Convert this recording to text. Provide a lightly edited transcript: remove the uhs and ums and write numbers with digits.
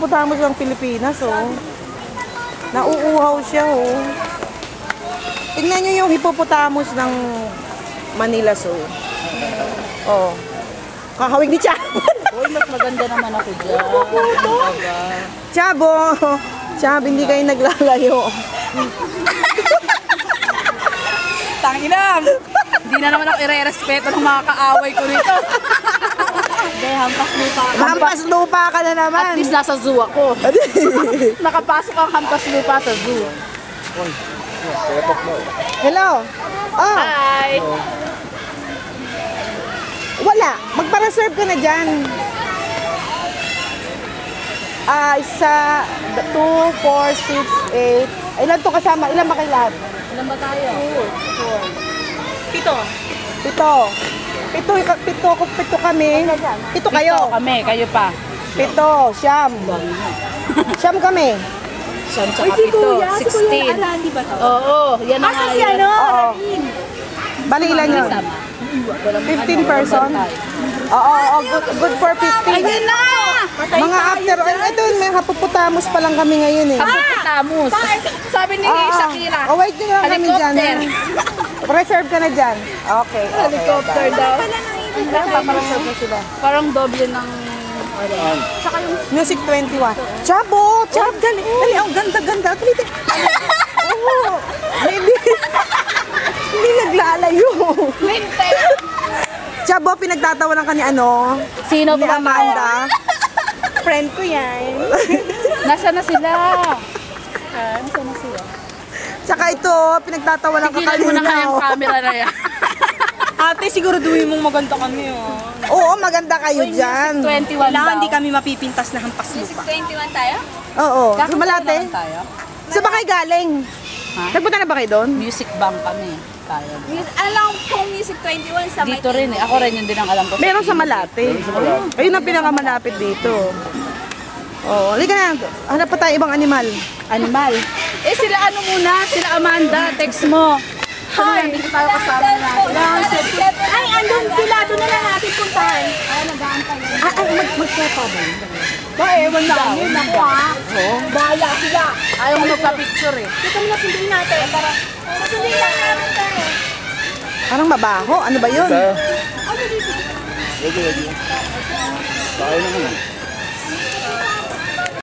hippopotamus ng Pilipinas, oh. Nauuhaw siya, oh. Tingnan nyo yung hippopotamus ng Manila Zoo. Oh. Kakawig ni Chabo. Uy, mas maganda naman ako dyan. Chabo! Chabo, hindi kayo naglalayo. Tanginam! Hindi na naman ako ire-respeto ng mga kaaway ko nito. Hindi, hampas lupa. Hampas lupa ka na naman. At least nasa zoo ako. Nakapasok ang hampas lupa sa zoo. Hello? Oh. Hi! Wala. Magpa-reserve ka na dyan. Isa, 2, 4, 6, 8. Ilan to kasama? Ilan ba kayo lahat? Ilan ba tayo? 2, 4. 7. Pito kami. Pito kayo. Pito kami, kayo pa. Pito, siyam. Siyam kami. Siyam tsaka pito. 16. Oo, yan na nga yun. Oo. Bali ilan yun? 15 person? Oo, good for 15. Ayun na! Mga after, ito may hippopotamus pa lang kami ngayon eh. Hippopotamus. Sabi ni Shakira. Oh, wait nyo lang kami dyan. Reserve ka na dyan. Okay. Helicopter daw. Papareserve na sila. Parang doble ng... Tsaka yung Music 21. Chabo! Chab, dali! Dali, ang ganda-ganda. Tulitin. Oo. Hindi naglalayo. Chabo, pinagtatawanan ka ni ano? Sino Ni ba? Amanda. Friend ko yan. Nasaan na sila? Nasaan na sila? Tsaka ito, pinagtatawanan ka Tigilan mo na kayang camera na yan. Ate, siguraduhin mong maganda kami, oh. Oo, maganda kayo dyan. 21 Kailangan daw. di kami mapipintas na hampas lupa. 21 tayo? Oo, Kakanta Sumalate. naman tayo. Saan ba kayo galing? Ha? Nagpunta na ba kayo doon? Music bank kami. Kaya. Alam kong Music 21 sa Dito rin eh. Ako rin yun din ang alam ko. Meron sa Malate. Ayun ang pinakamalapit dito. Oo, halika na. Hanap pa tayo ibang animal. Animal. Eh sila ano muna? Sila Amanda. Text mo. Hi! Dito tayo kasama na. Ay, andun sila. Doon na lang natin puntahan. Magsepa ba yun? Ba, ewan namin. Ako ha. Bahala sila. Ayaw mo magpa-picture eh. Dito mo na sundin natin. Sundin lang namin tayo. Parang mabaho. Ano ba yun? Ready. Tayo naman.